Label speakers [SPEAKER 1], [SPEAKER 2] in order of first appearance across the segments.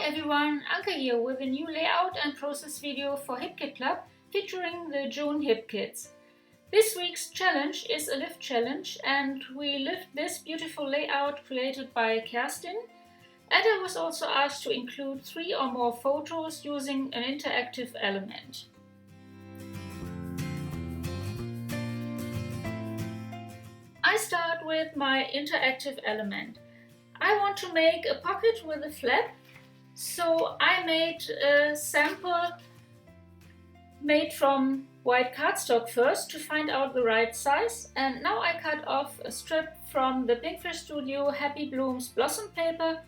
[SPEAKER 1] everyone, Anke here with a new layout and process video for HipKit Club featuring the June Hip Kits. This week's challenge is a lift challenge and we lift this beautiful layout created by Kerstin, and I was also asked to include 3 or more photos using an interactive element. I start with my interactive element. I want to make a pocket with a flap, so I made a sample made from white cardstock first to find out the right size, and now I cut off a strip from the Pinkfish Studio Happy Blooms Blossom paper,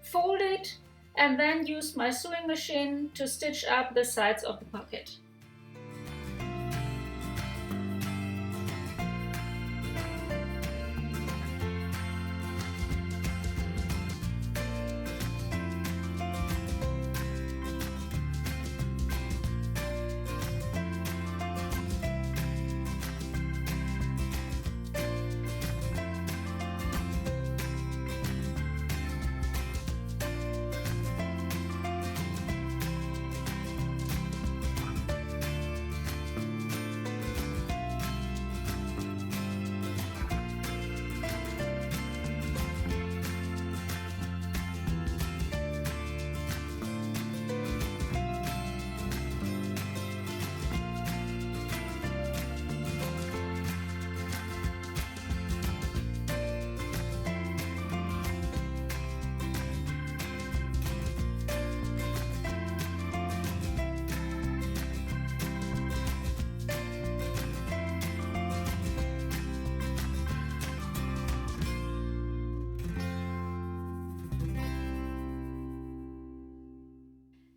[SPEAKER 1] fold it, and then use my sewing machine to stitch up the sides of the pocket.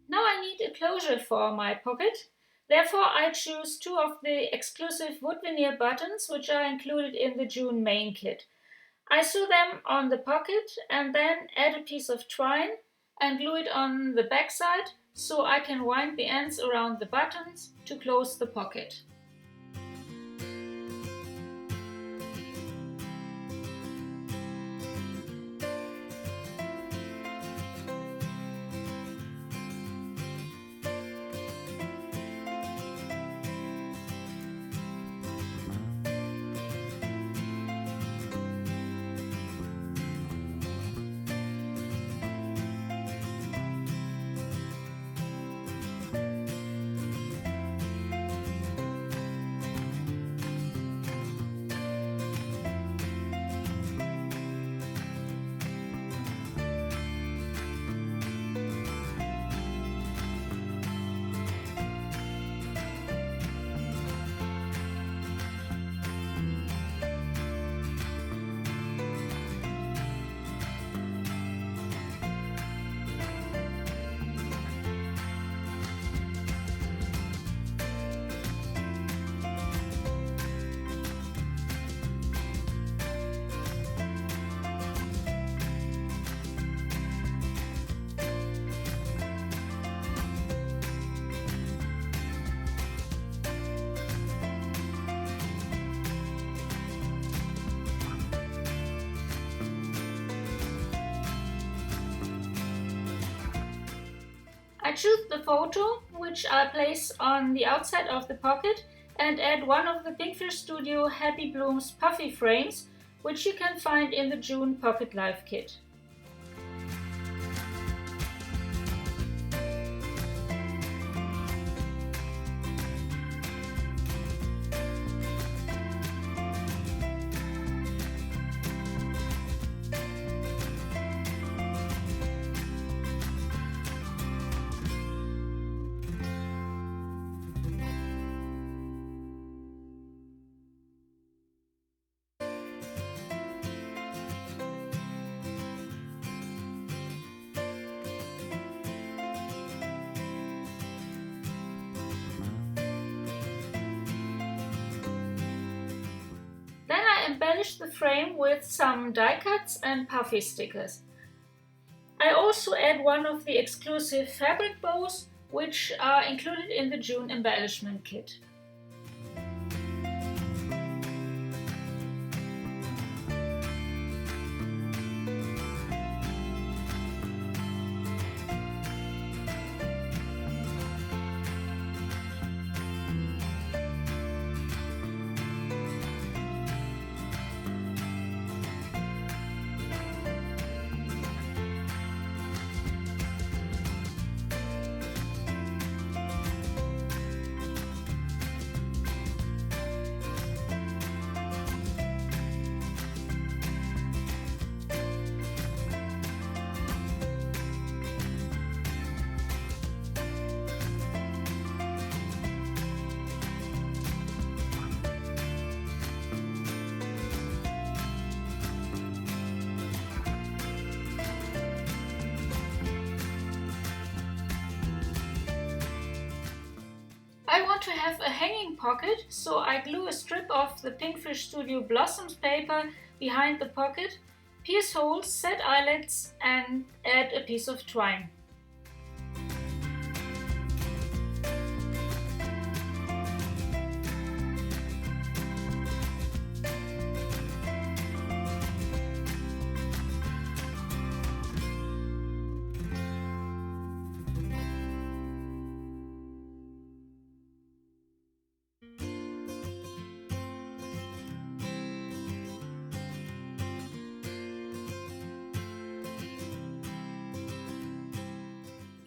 [SPEAKER 1] Now I need a closure for my pocket, therefore I choose 2 of the exclusive wood veneer buttons which are included in the June main kit. I sew them on the pocket and then add a piece of twine and glue it on the back side so I can wind the ends around the buttons to close the pocket. I choose the photo, which I place on the outside of the pocket, and add one of the Pinkfish Studio Happy Blooms puffy frames, which you can find in the June Pocket Life kit. Then I embellish the frame with some die cuts and puffy stickers. I also add one of the exclusive fabric bows, which are included in the June embellishment kit. I want to have a hanging pocket, so I glue a strip of the Pinkfish Studio Blossoms paper behind the pocket, pierce holes, set eyelets and add a piece of twine.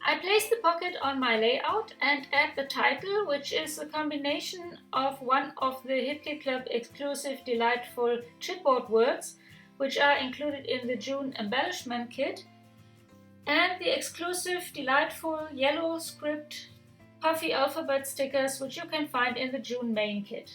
[SPEAKER 1] I place the pocket on my layout and add the title, which is a combination of one of the Hip Kit Club exclusive delightful chipboard words, which are included in the June embellishment kit, and the exclusive delightful yellow script puffy alphabet stickers, which you can find in the June main kit.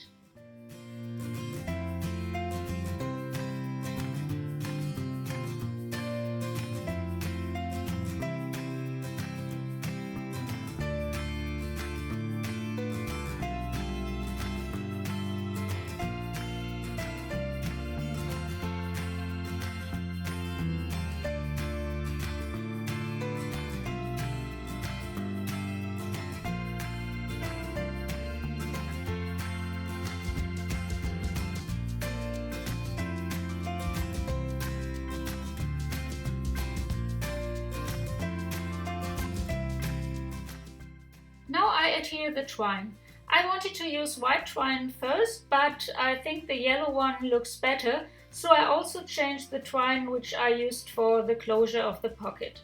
[SPEAKER 1] Now I adhere the twine. I wanted to use white twine first, but I think the yellow one looks better, so I also changed the twine which I used for the closure of the pocket.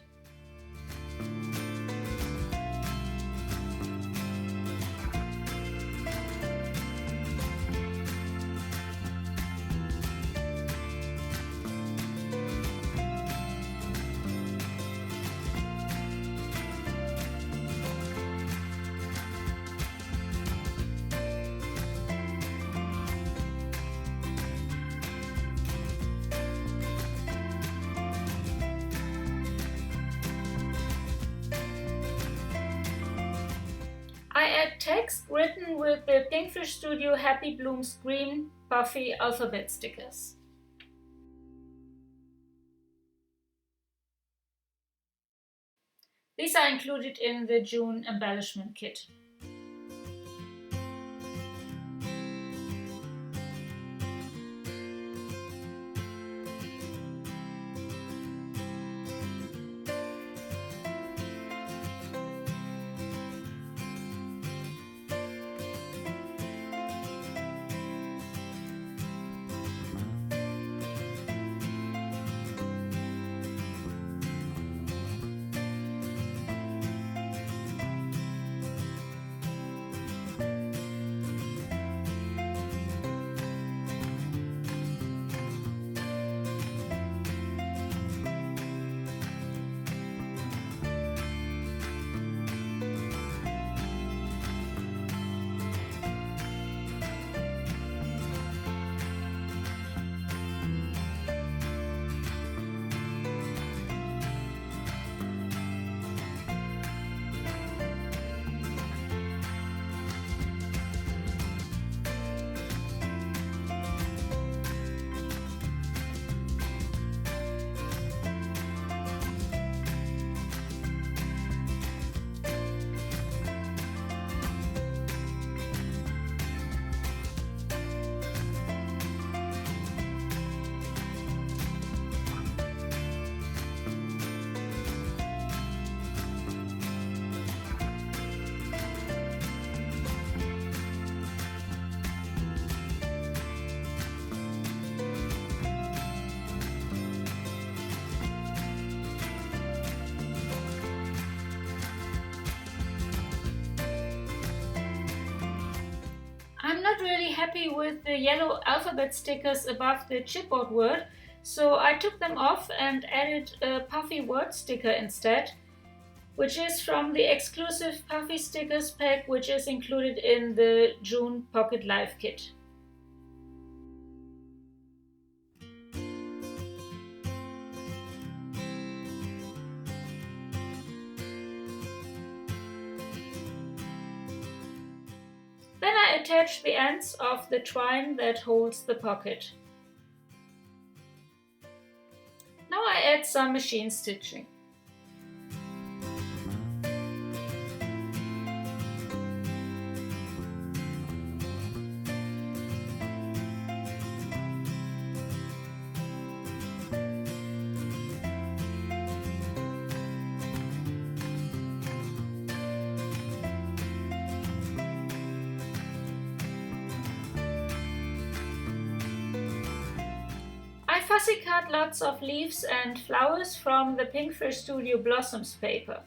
[SPEAKER 1] I add text written with the Pinkfish Studio Happy Blooms green puffy alphabet stickers. These are included in the June embellishment kit. I'm not really happy with the yellow alphabet stickers above the chipboard word, so I took them off and added a puffy word sticker instead, which is from the exclusive puffy stickers pack, which is included in the June Pocket Life kit. attach the ends of the twine that holds the pocket. Now I add some machine stitching. I fussy cut lots of leaves and flowers from the Pinkfish Studio Blossoms paper.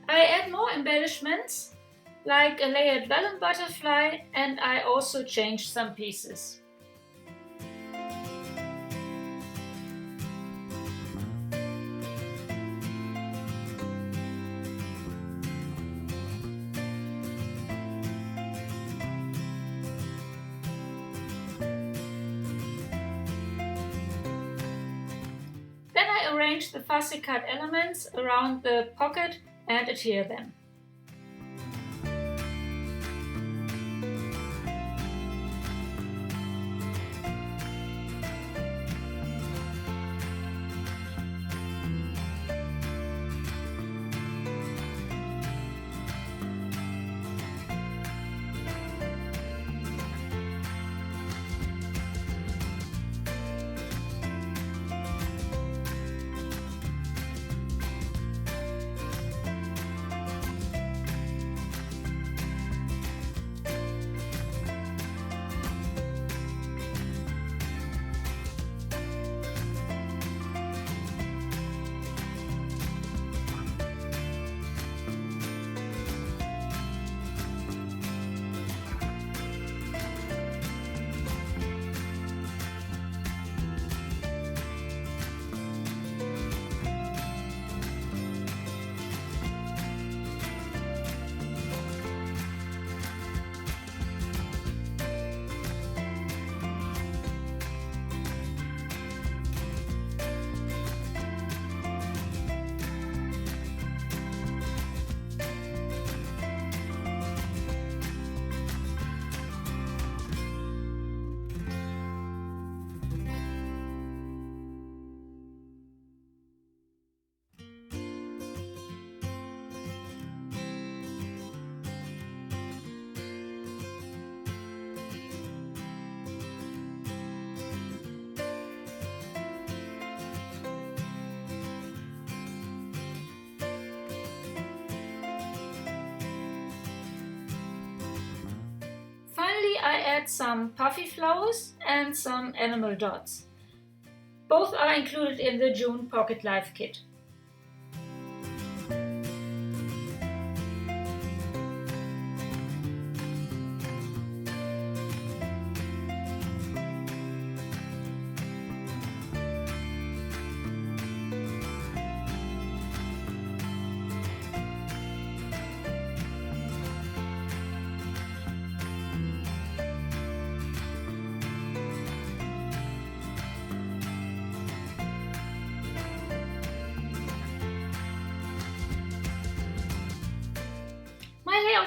[SPEAKER 1] I add more embellishments, like a layered vellum butterfly, and I also change some pieces. Then I arrange the fussy cut elements around the pocket and adhere them. Finally, I add some puffy flowers and some animal dots. Both are included in the June Pocket Life kit.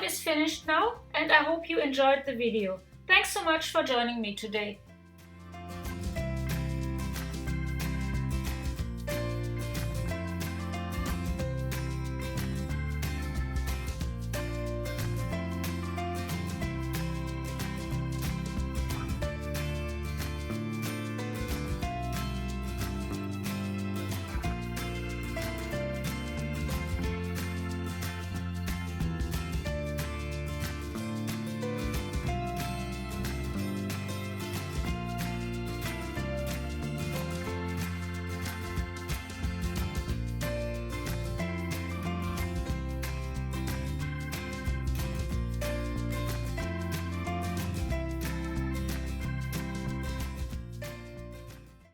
[SPEAKER 1] is finished now and I hope you enjoyed the video. Thanks so much for joining me today.